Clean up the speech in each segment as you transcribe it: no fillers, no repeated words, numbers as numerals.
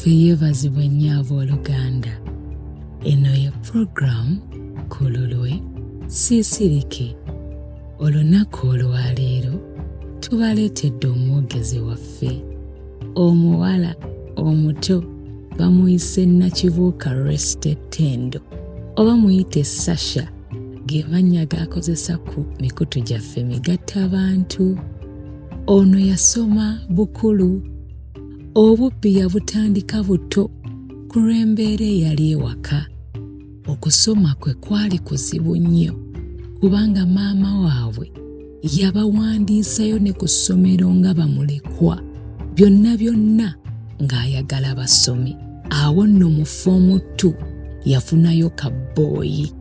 yaffe yeebazibwa ennyo abooluganda. Eno ye program Kululwe Siisirike. Olunaku olwaleero tubaleetedde omwogezi waffe omuwala omuto bamuyise Nakibuuka Rested Tendo oba muyite Sasha, ge mannya g'akozesa ku mikutu gyaffe migattabantu. Ono yasoma bukulu, obubbi yabutandika buto ku lw'embeera eyali ewaka. Okusoma kwe kwali kuzibu nnyo kubanga maama waabwe yabawandiisayo ne ku ssomero nga bamulekwa, byonna byonna ng'ayagala basome. Awo nno mu foomu 2 yafunayo kabbooyi.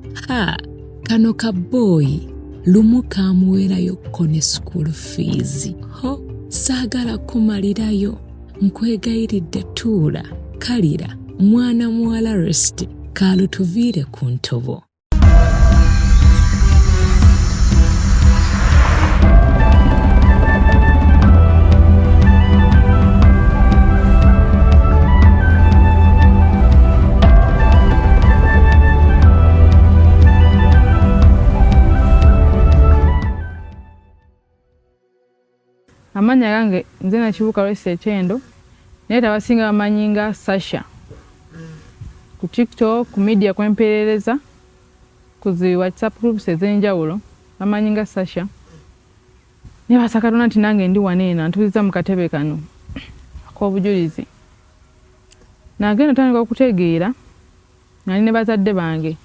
Kano kabbooyi lumu kaamuweerayokko ne school fees. Saagala kumalirayo, nkwegayiridde tuula, kalira, mwana muwala Rest, kaalutuviire ku ntobo. Amanya gange nze Nakibuuka Rested Tendo, naye abasinga bamanyi nga Sasha. Ku TikTok, ku media kwemperereza, ku zi WhatsApp groups ez'enjawulo bamanyi nga Sasha. Ne basakatona nti nange ndi waneena ntuliza mu katebe kano ak'obujulizi. Nagenda tandika okutegeera nali ne bazadde bange,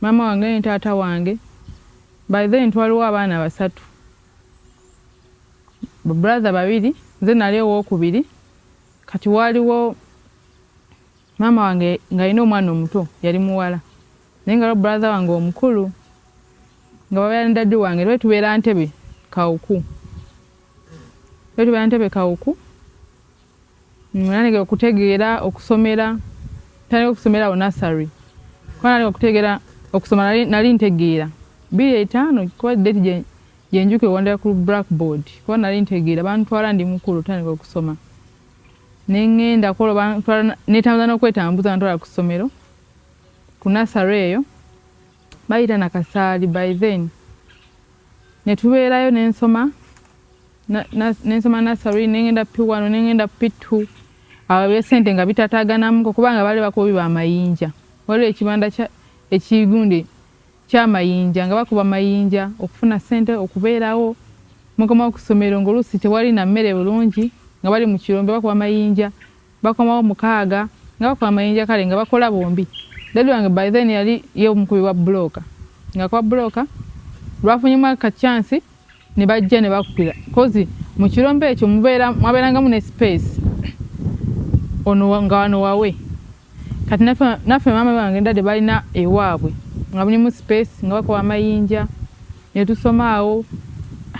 maama wange ne taata wange. By then twaliwo abaana 3, brother 2, nze nali owookubiri. Kati waliwo maama wange ng'alina omwana omuto, yali muwala, naye nga brother wange omukulu nga babeera ne daddy wange. Lwe tubeera Ntebe Kawuku, nange okutegeera okusomera, tandika okusomera awo nursery. Kuba nali okutegeera okusoma nali ntegeera 2:5 kuba date gyenjuke wandera ku blackboard. Kuba nali ntegeera bantwala ndi mukulu tandika okusoma. Nengenda kolo netambuza n'okwetambuza ntwala ku ssomero ku nursery eyo bayita Nakasaali. By then netubeerayo nensoma nursery, nengenda P1, nengenda P2. Awo byesente nga bitataganamu kubanga bali bakubi b'amayinja. Waliwo ekibanda ekigundi ky'amayinja nga bakuba mayinja okufuna sente okubeerawo. Mukomawo ku ssomero ng'oluusi tewali na mmere bulungi, nga bali mu kirombe bakuba mayinja. Bakomawo 6 nga bakuba mayinja kale nga bakola bombi. Daddy wange by then yali ye omukubi wa bloka, nga kwa bloka lwafunyemu ka chance ne bajja ne bakupira. Kozi mu kirombe ekyo mwabeerangamu ne space ono nga wano wawe. Kati naffe maama wange daddy balina ewaabwe nga mulimu space nga bakuba mayinja ne tusomaawo.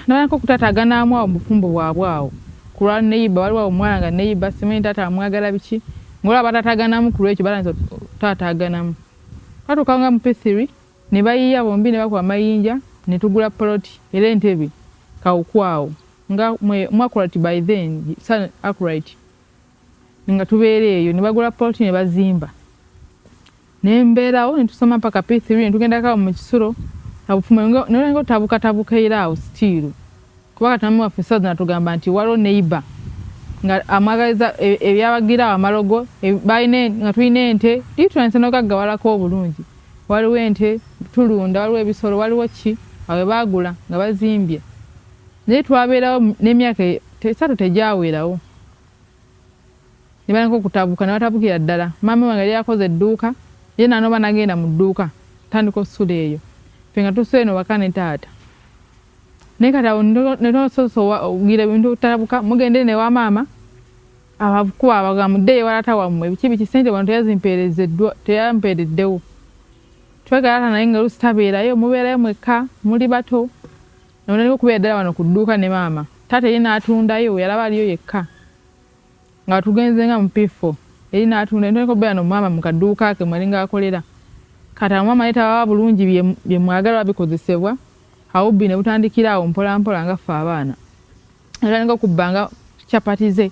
Nabanako kutataganamu awo mufumbo bwabwe awo. Kulwa neiba waliwo omwana nga neiba simanyi taata amwagala biki, ngola batataganamu ku lwekyo balanze taataganamu. Batukanga mu P3 ne bayiya bombi ne bakuba mayinja ne tugula ploti era Entebbe Kawuku awo nga mwakulati by then son accurate nga tubeere eyo ne bagula ploti ne bazimba. Nembeerawo ne tusoma paka P3 ne tugenda kawo mu Kisulo abufumo ngo tabuka era awo still. Kuba katamu waffe natugamba nti waliwo neighbor nga amagaliza ebyabagira amalogo bayine nga tuyina ente litwanse n'okaggawalako obulungi. Waliwo ente tulunda, waliwo ebisolo, waliwo ki awe baagula nga bazimbye. Naye twabeerawo n'emyaka 3 tegyawerawo. Ne banako okutabuka ne batabukira ddala. Maama wange yali yakoze edduuka, ye nanoba nagenda mu dduuka tandika okusula eyo. Ffe nga tusuula eno waka ne taata. Naye kati awo netososowa ogira ebintu okutabuka mugende ne wa maama abakuba abagamudde ewalata wammwe biki sente wano teyampeereddewo. Twegala naye nga luusi tabeerayo, mubeerayo mwekka muli bato. Naye okubeera ddala wano ku dduuka ne maama. Taata ye n'atundayo, yalaba aliyo yekka. Nga tugenze nga mu P4 eri n'atunda ntandika okubeera no maama mu kadduuka ke mwalinga akolera. Kati maama yetaba bulungi bye mwagala bikozesebwa. Awubbi ne butandikira awo mpola mpola nga ffe abaana. Era nga okubbanga chapati ze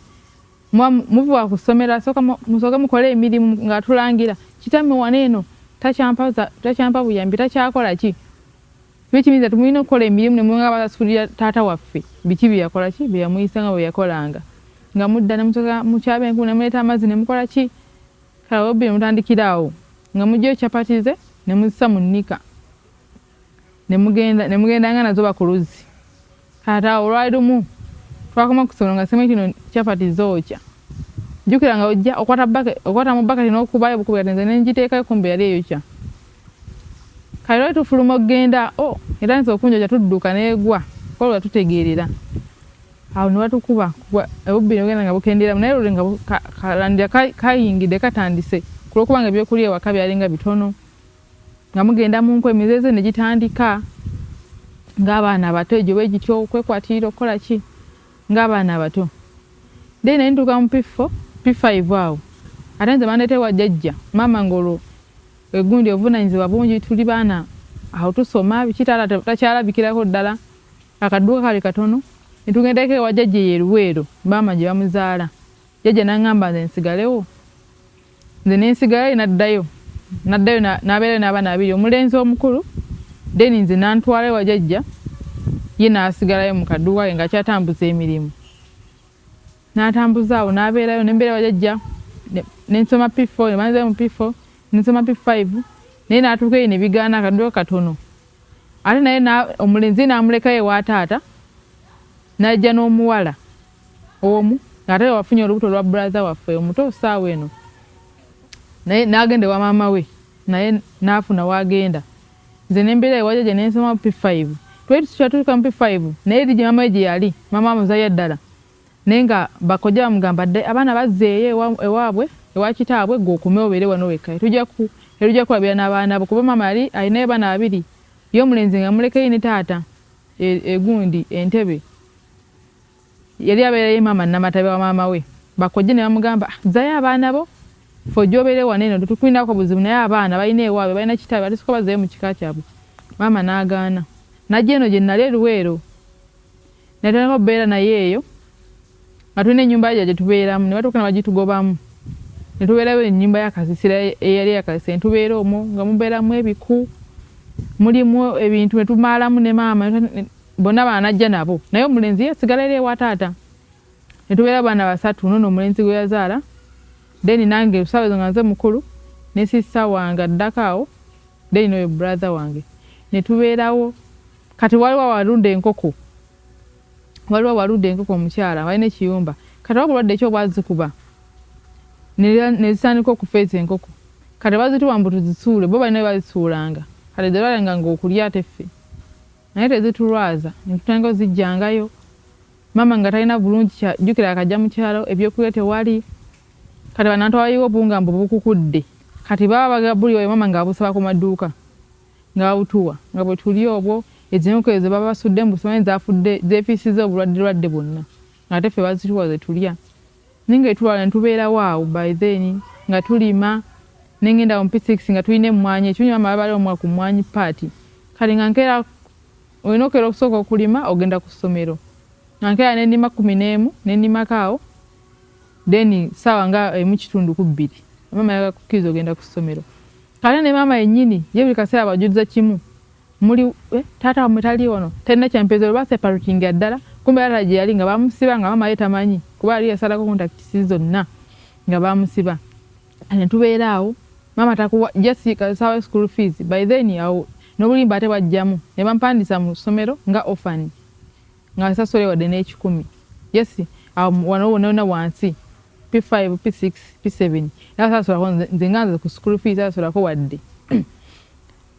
muvuwa kusomera musoke mukole emirimu nga tulangira kitamme waneeno takyampa buyambi takyakola ki bikimiza tumulina okukola emirimu nemwenga basasulira taata waffe biki byeyakola ki byeyamuyisa nga bwe yakolanga nga mudda nemusoka mukyaba enkulu nemuleeta amazzi nemukola ki kale obbi nemutandikiraawo nga mujjayo kyapatize nemuzisa mu nnika nemugenda nga nazo bakuluzi kati awo olwali lumu twakoma kusolo nga sema kino kyapati zookya jjukira nga ojja okwata mu bakati n'okubayo bukubira nze nenjiteekayo kumbe yali eyokya kale lwali tufuluma okugenda era nze okunjokya tudduka neegwa kolwa tutegeerera awo ne batukuba obubbi negenda nga bukenderamu naye luli nga kalandira kayingidde katandise kulwokuba nga ebyokulya ewaka byalinga bitono nga mugenda mu nku emizeze ne gitandika ng'abaana abato egyo bwe gityo okwekwatirira okukola ki ng'abaana abato then ne ntuuka mu P5 awo ate nze bandeetewa jjajja maama ng'olwo egundi obuvunanyizibwa bungi tuli baana awo tusoma biki taata takyalabikirako ddala akadduka kali katono ne tugendako ewa jjajja ye Luweero maama gye bamuzaala jjajja n'aŋŋamba nze nsigalewo nze ne nsigalayo n'addayo n'abeerayo n'abaana 2 omulenzi omukulu then nze n'antwala ewa jjajja ye n'asigalayo mu kadduka ke nga kyatambuza emirimu n'atambuza awo n'abeerayo n'embeera ewa jjajja n'ensoma P4 ne banzayo mu P4 n'ensoma P5 naye n'atuuka eyo ne bigaana akadduka katono ate naye omulenzi n'amulekayo ewa taata n'ajja n'omuwala omu ng'ate wafunye olubuto lwa brother waffe omuto saawa eno naye n'agenda ewa maama we naye n'afuna wagenda nze n'embeera ewa jjajja n'ensoma P5 twali tukyatuuka mu P5 naye eri gye maama we gye yali maama amuzayo ddala naye nga bakojja bamugamba dde abaana bazzeeyo ewaabwe ewa kitaabwe gwe okume obeere wano wekka tujja kulabira n'abaana bo kuba maama yali alinayo baana 2 ye omulenzi nga mulekeyo ne taata egundi entebe yali abeerayo maama Namatabi wa maama we bakojja ne bamugamba zzayo abaana bo ffe gy'obeere wano eno tetukulinako buzibu naye abaana balina ewaabwe balina kitaabwe ate siko bazzeeyo mu kika kyabwe maama n'agaana najja eno gye nnali Luweero netandika okubeera naye eyo nga tulina ennyumba yajja gye tubeeramu ne batuuka ne bagitugobamu ne tubeerayo ennyumba y'akasisira eyali yakasisira ne tubeera omwo nga mubeeramu ebiku mulimu ebintu ne tumaalamu ne maama bonna baana najja nabo naye omulenzi yesigala eri ewa taata ne tubeera baana 3 nono omulenzi gwe yazaala then nange olusawo ezo nga nze mukulu ne sista wange addako awo then n'oyo brother wange ne tubeerawo kati waliwo awalunda enkoko omukyala walina ekiyumba kati wabulwadde ekyo bwazikuba ne zitandika okufa ezo enkoko kati bazituwa mbu tuzisuule bo balina bazisuulanga kati zebalanga ng'okulya ate ffe naye tezitulwaza ne tutandika ozijjangayo maama nga talina bulungi jjukira akajja mu kyalo ebyokulya tewali kati banantwalayo obuwunga mbu bukukudde kati baba bagabuli oyo maama ng'abusaba ku maduuka ng'abutuwa nga bwe tuli obwo ezo enkoko ezo baba basudde mu busomanyi zaafudde zeefiisiza obulwadde bwonna ng'ate ffe bazituwa ze tulya naye ng'etulwala ne tubeerawo awo by then nga tulima nengenda mu P6 nga tulina emmwanyi ekinywa maama bali omwa ku mmwanyi paati kati nga nkeera olina okeera okusooka okulima ogenda ku ssomero nga nkeera n'ennima 11 n'ennimako awo then saawa nga 1:2 maama yakukkiriza ogenda ku ssomero kale ne maama yennyini ye buli kaseera bajuliza kimu muli taata wamwe tali ono talina kyampezo baseparutinga ddala kumbe taata gye yali nga bamusiba nga maama ye tamanyi kuba yali yasalako kontakiti zonna nga bamusiba ne tubeera awo maama takuwa just kasawa school fees by then awo n'obulimba ate bwajjamu ne bampandisa mu ssomero nga orphan nga asasole wadde n'ekikumi yes awo wano wonna wansi P5 P6 P7 yasasolako nze nganze ku school fees yasasolako wadde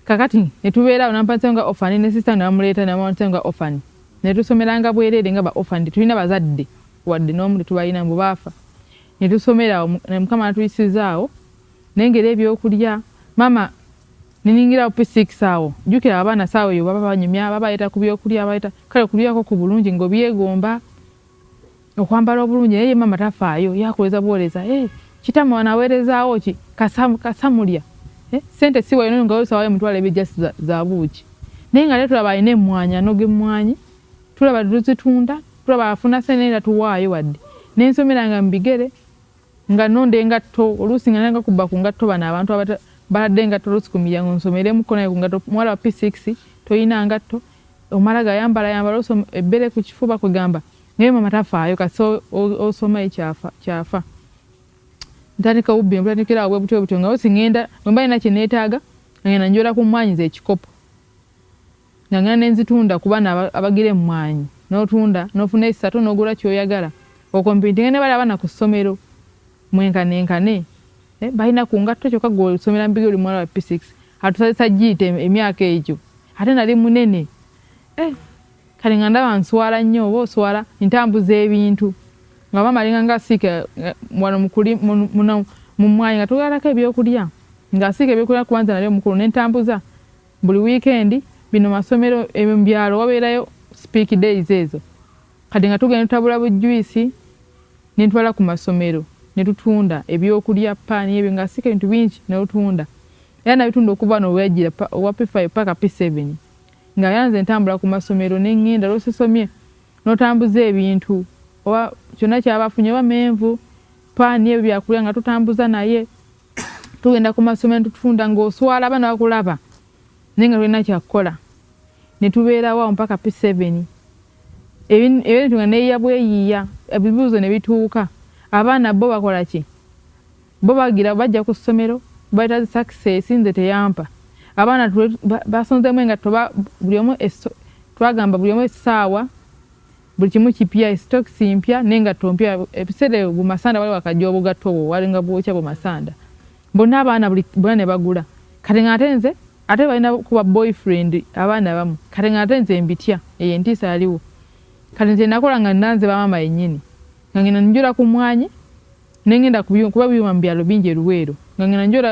kakati ne tubeera awo nampandisa nga orphan ne sister namuleeta nampandisa nga orphan ne tusomeranga bwereere nga ba orphan tulina bazadde wadde n'omu tetubalina mbu baafa ne tusomera awo ne mukama natuyisizaawo nengera ebyokulya maama neningira P6 awo jjukira abaana saawa eyo baba banyumya babayita ku byokulya babayita kale okulyako ku bulungi ng'obyegomba okwambala obulungi naye maama tafaayo yakoleza bwoleza kitama wanaweerezaawo ki kasamulya sente si wayo nga osawayo mutwala ebijjasi za buuki naye nga tulaba alina emmwanyi anoga emmwanyi tulaba tuzitunda tulaba afuna sente naye tatuwaayo wadde nensomera nga mbigere nga nonde engatto oluusi nga nanga kuba ku ngatto bana abantu baladde engatto oluusi ku miryango nsomeremu ko naye ku ngatto mwala wa P6 toyina ngatto omala gayambala ebbere ku kifuba kugamba naye mama tafaayo kasi osoma ekyafa ntandika ubbi mpulanikira bwe butyo nga osi ngenda bwe na kineetaaga ngenda njola ku mmwanyi z'ekikopo nga ngenda nenzitunda ku bana abagire mmwanyi n'otunda n'ofuna 3 n'ogula kyoyagala okompitinga ne bali abana ku ssomero mwenkanenkane balina ku ngatto kyokka gw'osomera mbige oli mwala wa P6 atusazisa giyite emyaka egyo ate nali munene kale nga ndaba nswala nnyo oba oswala ntambuza ebintu nga bamalinga nga siika wano mu mmwanyi nga tugalako ebyokulya nga siika ebyokulya kubanza nali omukulu nentambuza buli weekend bino masomero mu byalo wabeerayo speak days ezo kati nga tugenda tutabula bujjuisi nentwala ku masomero netutunda ebyokulya paani ebyo nga siika ebintu bingi netutunda era nabitunda okuva n'owejjira owa P5 paka P7 nga yanze ntambula ku masomero n'engenda lwosisomye n'otambuza ebintu oba kyonna kyabafunye oba menvu paani ebyo byakulya nga tutambuza naye tugenda ku masomero netutunda ng'oswala abana bakulaba naye nga tulina kyakukola netubeerawo mpaka P7 ebintu nga neeyiya bweyiiya ebibuuzo ne bituuka abaana bo bakola ki bo bagira bajja ku ssomero baita success nze teyampa abaana basonzemu engatto buli omu twagamba buli omu essaawa buli kimu kipya stocks mpya n'engatto mpya ebiseera bu masanda wali wakajja obugatto obwo walinga bwokya bu masanda bonna abaana bonna ne bagula kati ng'ate nze ate balina kuba boyfriend abaana bamu kati ng'ate nze mbitya eyo entiisa yaliwo kati nze nakola nga nanze bamama yennyini nga ngenda njula ku mmwanyi nengenda kuba byuma mu byalo bingi Luweero nga ngenda njola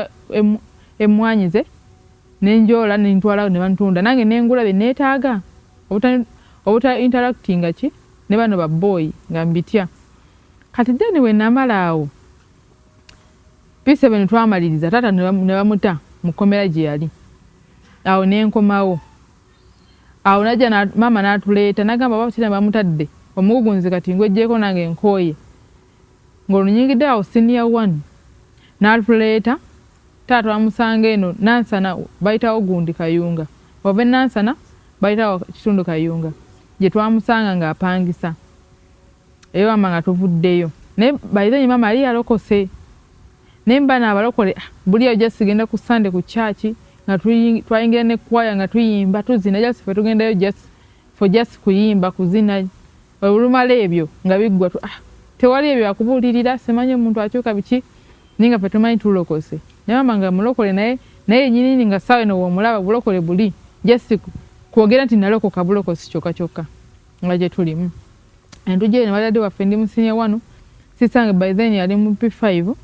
emmwanyi ze nenjola nentwalawo ne bantunda nange nengula bye neetaaga obuta interactinga ki ne bano ba boy nga mbitya kati then we namalaawo P7 twamaliriza taata ne bamuta mu kkomera gye yali awo nenkomawo awo najja mama n'atuleeta nagamba babatina bamutadde omugugunzi kati ngwejjeeko nange nkooye ng'olunyingidde awo senior 1 n'atuleeta taata wamusanga eno Nansana bayitawo gundi Kayunga oba Nansana bayitawo kitundu Kayunga gye twamusanga ng'apangisa eyo mama nga tuvuddeyo naye bayizenyi mama ali yalokose naye mbana abalokole buli eyo just genda ku Sunday ku church nga twayingira ne kwaya nga tuyimba tuzina just fe tugendayo just kuyimba kuzina olumala ebyo nga biggwa tewali ebyo akubuulirira simanyi omuntu akyuka biki ninga fe tumanyi tulokose naye mama nga mulokole naye nyinini nga sawe no womulaba bulokole buli just kwogera nti nalokoka bulokosi kyokka nga gye tulimu entuje ne walade waffe ndi musinya wano sisange by then yali mu P5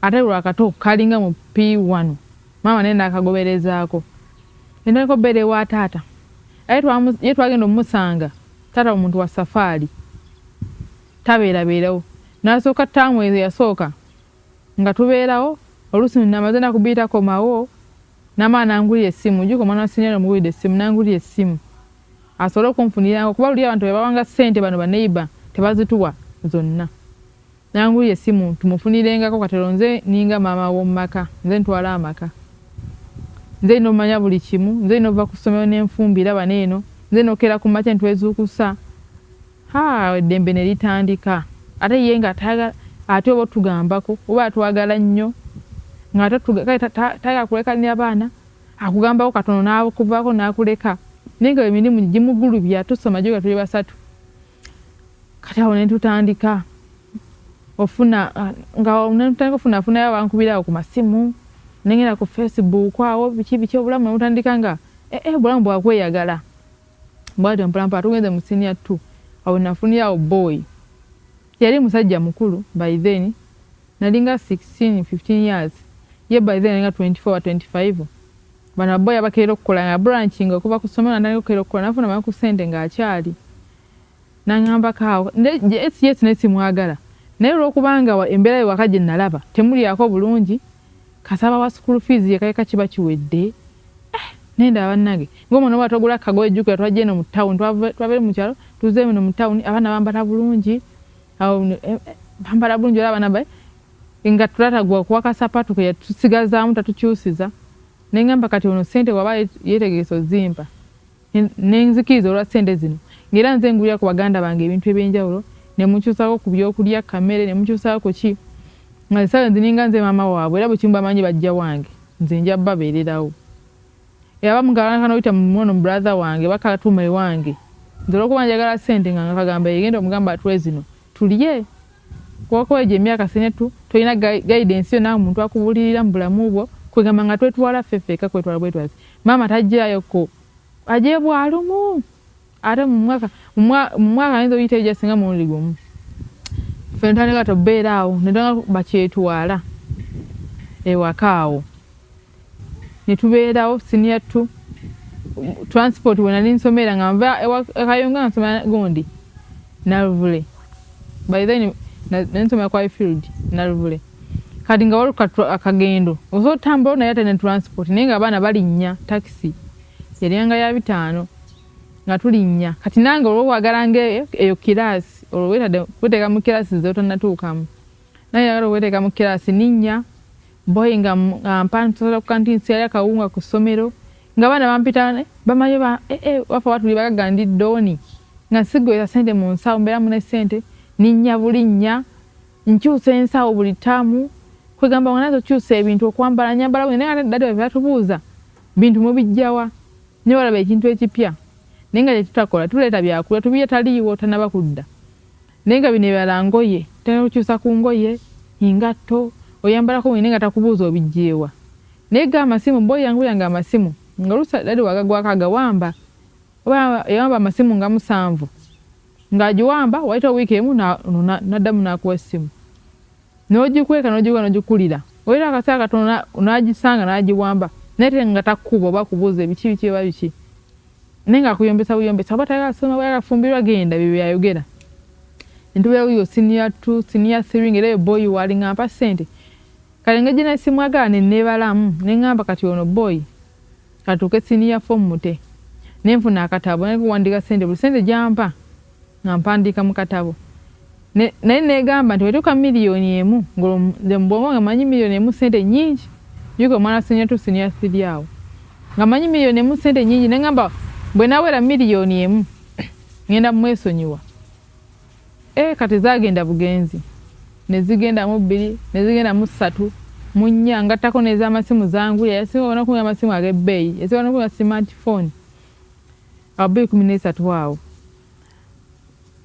ate lwakato kalinga mu P1 mama nenda akagoberezaako endako bere wa taata ye twagenda omusanga taata omuntu wa safari tabeerawo n'asooka ttaamu ezo yasooka nga tubeerawo oluusi namaze nakubiyitako mawo n'amaana nangulira essimu juko mwana wasinyala omugulidde essimu nangulira essimu asobole okunfunira okuba luli abantu bebawanga ssente bano baneiba tebazituwa zonna nangulira essimu tumufunirengako katero nze ninga maama w'omumaka nze ntwala amaka nze nomanya buli kimu nze nova ku ssomero n'enfumbira baneeno nze nokera ku makya ntwezuukusa eddembe ne litandika ate ye nga ate oba otugambako oba atwagala nnyo nga taga kulekanira abaana akugambako katono n'akuvaako n'akuleka naye nga emirimu gimugulubya tusoma gyoga tuli basatu kati awo netutandika ofunayo abankubirawo ku masimu nengenda ku Facebook awo biki obulamu netutandika nga obulamu bwakweyagala bwatyo mpolampola tugenze mu senior 2 awo nafunirawo boy yali musajja mukulu by then nalinga 15 years ye by then nga 24 25 bana boy abakeera okukola nga branching okuva ku ssomero nandika okukeera okukola nafuna maku ssente ng'akyali nangamba kaawo yes nesimwagala naye olwokubanga embeera ye waka gye nalaba temulyako bulungi kasaba wa school fees yekaleka kiba kiwedde nenda abannage ng'omwana oba togula kagoye jjukira twajja eno mu town twave mu kyalo tuze eno mu town abaana bambala bulungi awo bambala bulungi olaba nabaye nga tulatagwa kuwa kasapatu ke tusigazaamu tatukyusiza nengamba kati ono sente waba yetegeeza ozimpa nenzikiriza olwa sente zino ngera nze ngulira ku baganda bange ebintu ebyenjawulo ne mukyusako ku byokulya kamere ne mukyusako ku ki nga sawa nzininga nze mama waabwe era bukimba manyi bajja wange nze nja babeererawo era bamugala kana oyita muno brother wange bakatume wange nze olwokuba njagala sente nga nkagamba yegenda omugamba atwe zino tuliye kwako eje emyaka senetu toyina guidance yo nawe omuntu akubulirira mu bulamu bwo kwegamba nga twetwala ffeffeka kwetwala bwetwazi mama tajjayo ko aje bwalumu ate mu mwaka nzo oyita eja singa mulundi gumu ffe ntandika tobeeraawo nedanga bakyetwala ewakaawo ne tubeerawo senior 2 transport wena ninsomera nga nva ekayunga nsomera gundi Naruvule by then nensomera kwa field Naruvule kati nga waluka akagendo ozotambula naye ate ne transport naye nga abaana balinnya taxi yalyanga ya 5 nga tulinnya kati nange olwo wagalanga eyo kirasi olwo wetega mu kirasi zotonatuukamu naye yagala wetega mu kirasi ninnya boy nga mpantola ku kantinsi yali akawunga ku ssomero nga abaana bampita bamanyi wafa watuli bagagandi doni nga sigweza sente mu nsawo mbeera mune sente ninnya bulinnya nkyusa ensawo buli taamu kwegamba nga nazo kyusa ebintu okwambala nyambala bwe naye dadi we batubuuza bintu mubijjawa ne walaba ekintu ekipya naye nga tetutakola tuleeta byakulya tubiye taliiwo tanaba kudda naye nga bino ebirala ngoye tena kukyusa ku ngoye ingatto oyambalako wene nga takubuuza obijjeewa naye ga amasimu boy yangu yanga amasimu nga lusa dadi wagagwako agawamba oba yawamba amasimu nga 7 nga agiwamba waita wiiki emu naddamu nakuwa essimu n'ogikweka n'ogikulira oyita akaseera katono n'agisanga n'agiwamba naye te nga takkuba oba kubuuza biki oba biki naye nga akuyombesa oba tayagala soma bwe yagafumbirwa genda bye byayogera ntubeera wiyo senior 2 senior 3 ngera eyo boy walinga mpa ssente kale nga gye nesimu agala nenneebalamu neŋŋamba kati ono boy katuuke senior 4 mute nenfuna akatabo naye kuwandiika ssente buli ssente gyampa nga mpandiika mu katabo naye neegamba nti wetuuka miliyoni emu nze mubwongo nga manyi miliyoni emu ssente nnyingi yuko omwana senior 2 senior 3 awo nga manyi miliyoni emu ssente nnyingi neŋŋamba bwe nawera miliyoni emu ngenda mumwesonyiwa kati zagenda bugenzi nezigenda mu 2 nezigenda mu 3 mu 4 ngattako n'ez'amasimu zangulya yasinga ona kunya amasimu ag'ebbeeyi yasinga ona kunya smartphone awo 2013 awo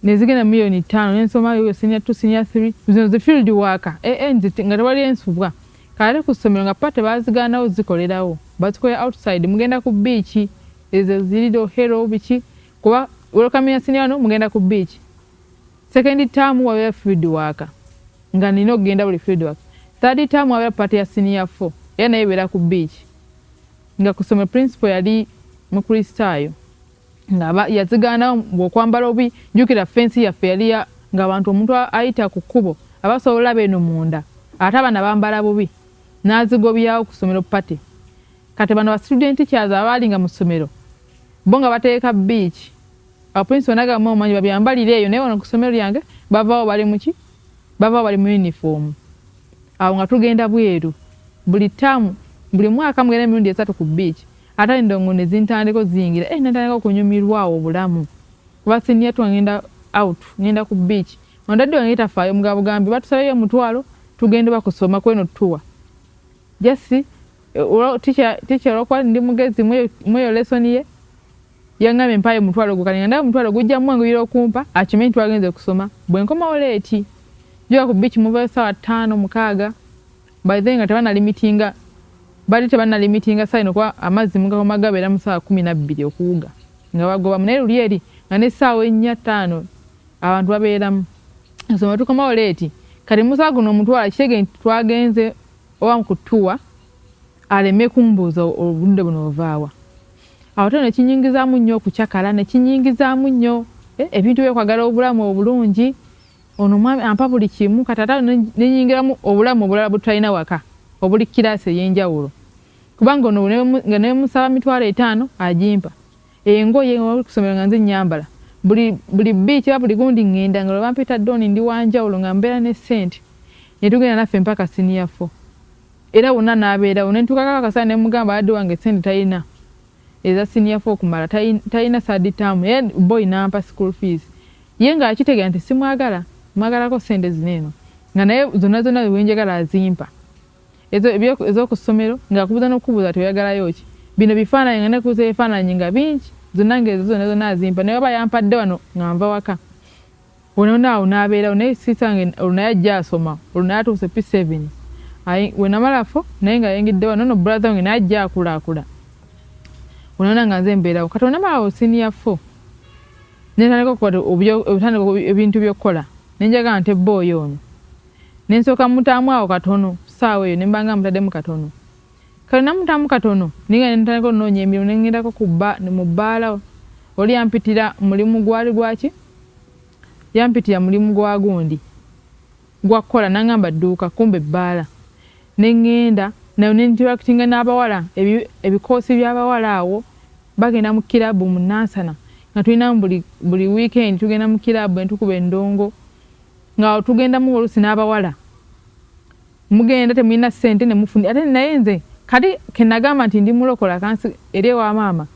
nezigenda miliyoni 5 nensoma yo senior 2 senior 3 zino zi field worker nga tewali ensubwa kale ku ssomero nga pate bazigaanawo zikolerawo bazikolera outside mugenda ku beach ezo zirido hero biki kuba welcome ya senior no mugenda ku beach second term wabeera field worker nga nina okugenda buli field worker third term wabeera pate ya senior 4 era naye beera ku beach nga kusoma principal yali mukristaayo nga yazigaanawo bw'okwambala obi njukira fensi yaffe yali nga abantu omuntu ayita ku kkubo abasobola beeno munda ate abaana bambala bubi n'azigobyawo ku ssomero pate kati bano ba student teachers abaali nga mu ssomero bo nga bateeka beach awo principal n'agamba omanyi babyambalire eyo naye wano ku ssomero lyange bavaawo bali muki bavaawo bali mu uniform awo nga tugenda bweru buli taamu buli mwaka mugenda emirundi 3 ku beach ate endongo ne zintandiko ziyingira natandika okunyumirwawo obulamu kuba senior 2 ngenda out ngenda ku beach ondadde wange tafaayo mugabo gambi batusabeyo omutwalo tugende bakusoma kweno tuwa jesi teacher olwokuba ndi mugezi mweyo lesson ye yangambe mpayo omutwalo gukalinga ndaba omutwalo gujja mwanguira okumpa akimanyi twagenze kusoma bwe nkomawo leeti joka ku beach muvayo sawa 5-6 by then nga tebana limitinga bali tebana limitinga saino kwa amazzi mugakoma gabeera mu sawa 12 okuwuga nga bagoba naye luli eri nga ne sawa 4-5 abantu babeeramu nsoma tukomawo leeti kati musawa guno omutwalo kitege nti twagenze owa kutuwa aleme kumbuuza obudde buno ovaawa awo te nekinyingizaamu nnyo okukyakala nekinyingizaamu nnyo ebintu byekwagala obulamu obulungi ono mwami ampa buli kimu kati ate nenyingiramu obulamu obulala butulina waka obuli kirasi ey'enjawulo kubanga ono nga nemusaba 5,000 agimpa engoye kusomera nga nze nyambala buli beach buli gundi ngenda nga bampita doni ndi wanjawulo nga mbeera ne ssente ne tugenda naffe mpaka senior 4 era wonna n'abeerawo ne ntuuka kakasa ne mugamba adde wange ssente talina eza senior 4 kumala talina third term ye boy nampa school fees ye nga akitegera nti simwagala mwagalako ssente zineeno nga naye zonna wenjagala azimpa ezo ku ssomero nga kubuza n'okubuza toyagalayo ki bino bifaananyi nga nekuuza ebifaananyi nga bingi zonna ng'ezo zonna azimpa naye oba yampadde wano nga nva waka ononaawo n'abeerawo naye sisange olunaye ajja asoma olunaye atuuse P7 we namalafo naye nga yengidde wano no brother wange najja akulaakula onona nga nze mbeerawo kati onamalawo senior 4 netandika okutandika ebintu by'okukola nenjagala nte boy ono nensooka mutaamu awo katono saawa eyo nembanga mutaddemu katono kale namutaamu katono ninga nentandika okunoonya emirimu nengendako mu bbaala oli yampitira mulimu gwali gwaki yampitira mulimu gwa gundi gwa kukola nangamba dduuka kumbe bbaala nengenda nayo nentirakitinga n'abawala ebikoosi by'abawala awo bagenda mu kirabu mu Nansana nga tulinamu buli weekend tugenda mu kirabu entukuba endongo nga tugendamu oluusi n'abawala mugenda temulina ssente ne mufuni ate naye nze kati kenagamba nti ndi mulokola kansi eri ewa maama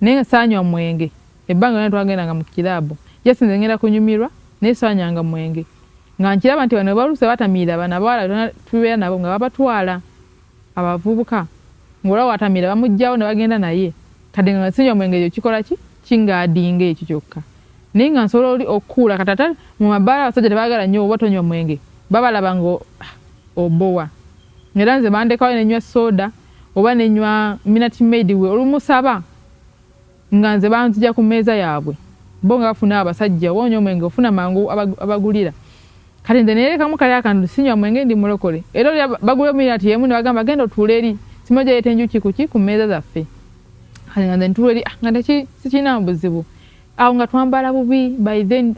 naye nga saanywa mwenge ebbanga lyonna twagendanga mu kirabu jasi nze ngenda kunyumirwa naye saanyanga mwenge nga nkiraba nti bano baluuse batamiira bano abawala tubeera nabo nga babatwala abavubuka ng'olaba watamiira bamugjawo ne bagenda naye kati nga sinywa mwenge ekyo kikola ki kingaadinga ekyo kyokka naye nga nsobola okukuula kati ate mu mabbaala abasajja tebaagala nnyo oba tonywa mwenge babalaba nga obowa era nze bandekawo nenywa soda oba nenywa Minute Maid we olumusaba nga nze banzija ku mmeeza yaabwe bo nga bafuna abasajja wonywa omwenge ofuna mangu abagulira kati nze neerekamu kali akantu sinywa mwenge ndi mulokole era oli bagula Minute yemu ne bagamba genda otuula eri simoja yeeta enjuki kuki ku mmeeza zaffe kati nga nze ntuula eri nga sikirina buzibu awo nga twambala bubi by then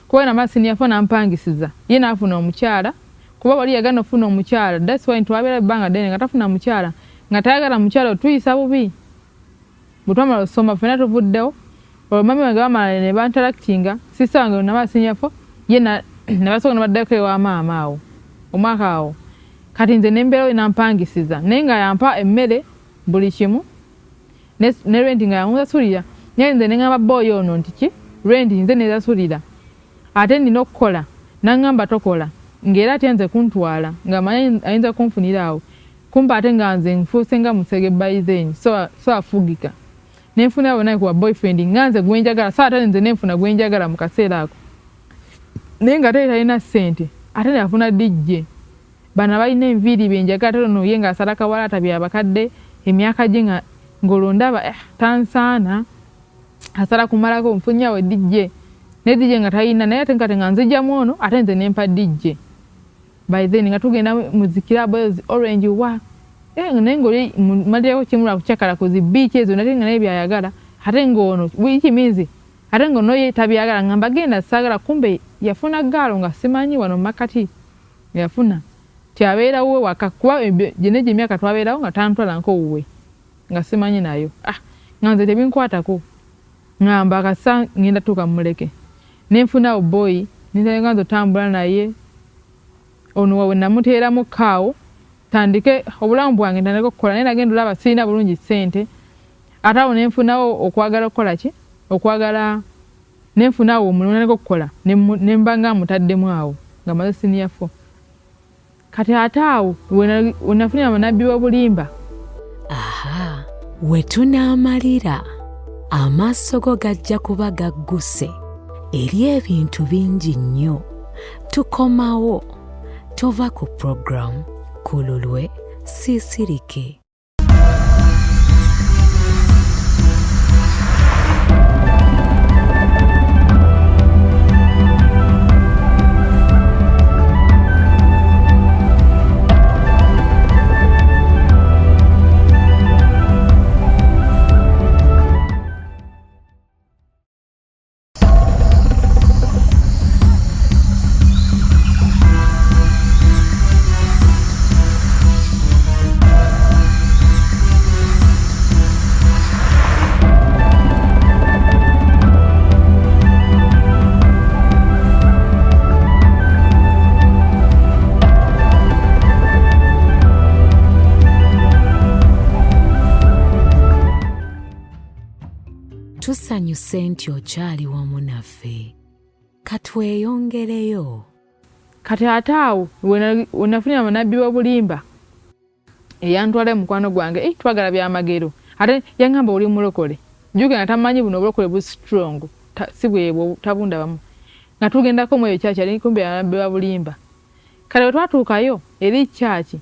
kuba namala senior 4 nampangisiza ye naafuna omukyala kuba wali yagana ofuna omukyala that's why ntwabeera ebbanga ddene nga tafuna mukyala nga tayagala mukyala otuyisa bubi bwetwamala osoma ffena tuvuddewo olwomami wange bamala ne banteractinga sisa wange namala senior 4 ye ne basooka ne baddako ewa maama awo omwaka awo kati nze nembeerawo nampangisiza naye nga yampa emmere buli kimu ne renti nga yamusasulira naye nze neŋŋamba boy ono nti ki renti nze nezasulira ate nina okukola naŋŋamba tokola ng'era atya nze kuntwala nga manyi ayinza kunfunira awo kumpa ate nga nze nfuuse nga musege baizeni so afugika nenfunira bonaye kuba boyfriend nga nze gwenjagala so ate nze nenfuna gwenjagala mu kaseera ako naye nga ate talina ssente ate nafuna DJ bana balina enviiri benjagala ate ono ye nga asala kawalaata byabakadde emyaka gye ng'olondaba tansaana asala kumalako nfunyawo DJ ne DJ nga talina naye ate nkate nga nzijjamu ono ate nze nempa DJ by then nga tugenda muzikira boys orange wa naye ng'oli malirawo kimula kucakala ku zi beach ezo nate nga naye byayagala ate ng'ono wiki minzi ate ng'ono ye tabyagala ngamba genda saagala kumbe yafuna gaalo nga simanyi wano makati yafuna tyabeerawo waka kuba gye emyaka twabeerawo nga tantwala nkowuwe nga simanyi nayo nga nze tebinkwatako ngamba akasa ngenda tuuka muleke nenfunawo boy nintandika nze otambula naye ono wawe namuteeramu kaawo tandike obulamu bwange ntandika okukola naye nagenda olaba sirina bulungi ssente ate awo nenfunawo okwagala okukola ki okwagala nenfunawo omulimu nandika okukola nemba nga mutaddemu awo nga maze senior 4 kati ate awo wenafunira amanabbi w'obulimba we tunaamalira amaaso go gajja kuba gagguse eri ebintu bingi nnyo tukomawo tova ku program kululwe siisirike. tusanyuse nti okyali wamu naffe. Katweyongereyo. Kati ate awo wenafunira munabbi w'obulimba eyantwala mukwano gwange twagala byamagero ate yangamba oli mulokole juga nga tamanyi buno obulokole bu strong si bwebwo tabunda bamu nga tugendako mweyo chachi ali kumbe yanabbi w'obulimba. Kale twatuukayo eri chachi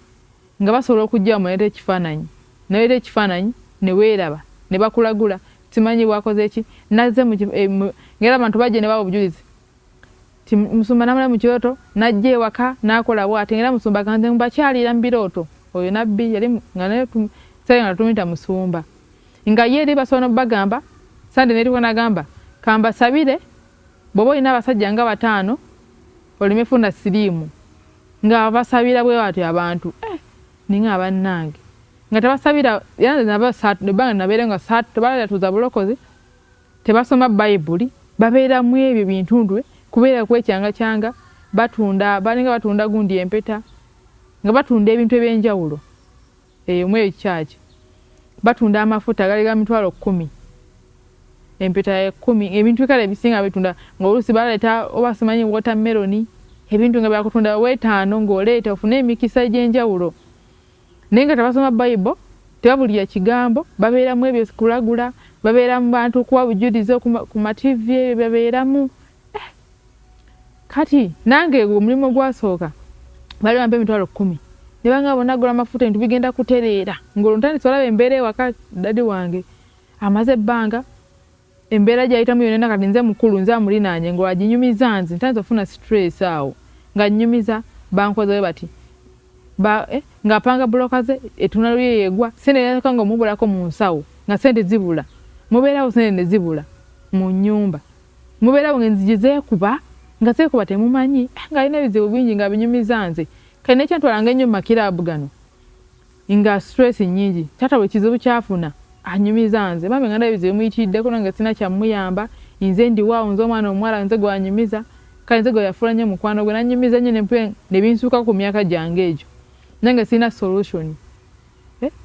nga basobola okujja muleta ekifaananyi naleta ekifaananyi ne weeraba ne bakulagula simanyi bwakoze eki nazze ngera abantu bajje ne baba obujulizi ti musumba namala mu kyoto najje ewaka nakola bw'ate ngera musumba kanze mbakyalira mu birooto oyo nabbi yali nga naye nga tumuyita musumba nga ye eri basobola bagamba sande neriko nagamba kamba sabire bobo ina abasajja nga 5 olimefuna sirimu nga basabira bwe watu abantu ninga abannange nga tabasabira yanze naba satu banga naberenga satu tebala tuza bulokozi tebasoma Bible babeera mu ebyo bintundwe kubeera kwecyanga batunda balinga batunda gundi empeta nga batunda ebintu ebyenjawulo mwe church batunda amafuta gali ga mitwalo 10 empeta ya 10 ebintu kale bisinga bitunda nga olusi baleta obasimanyi watermelon ebintu nga byakutunda wetano ngoleta ofune emikisa egyenjawulo nenga tabasoma Bible tebabulya kigambo babeera mu ebyo kulagula babeera mu bantu kuwa bujudizo ku TV babeera mu kati nange omulimo gwasooka bali bampe emitwalo 10 nebanga bonagula amafuta entu bigenda kutereera ngolo ntani solaba embeere waka dadi wange amaze ebbanga embeera gyayitamu yonena kati nze mukulu nze amulinanye ngo aginyumiza nze ntanze ofuna stress awo nga nyumiza bankoze bati nga panga blokaze etunalo yegwa sene yakanga omubulako mu nsawo nga sente zibula mubeerawo sene zibula mu nyumba mubeerawo ngenzije kuba nga sekuba temumanyi nga ina bizibu bingi nga binyumiza nze kane kyantwalanga ennyo makirabu gano nga stress nyingi tata bwe kizibu kyafuna anyumiza nze mame nga ndabizibu muyitiddeko nga sina kyamuyamba nze ndi waawo nze omwana omuwala nze gwanyumiza kale nze gwe yafulanye mukwano gwe nanyumiza nnyo ne binsuuka ku myaka gyange egyo nange sina solution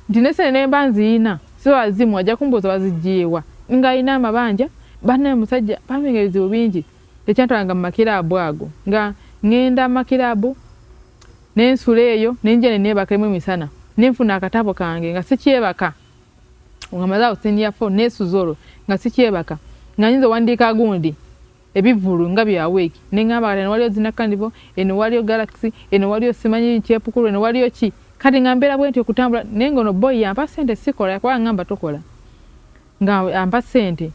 ndinese ne banziina so azimu ajja kumbuza bazijjeewa nga ina amabanja banne musajja pamenga ebizibu bingi tekyantwalanga mu makirabu ago nga ngenda makirabu nensula eyo nenje nebakemu emisana nenfuna akatabo kange nga sikyebaka nga mazaawo senior 4 nesuzolo nga sikyebaka nga nyinza wandiika gundi ebivulu nga bya week nengamba kati waliyo zinakandivo eno waliyo galaxy eno waliyo simanyi kyepukulu eno waliyo ki kati ngambera bwenti okutambula nengono boy yampa sente sikola kwa ngamba tokola nga ampa sente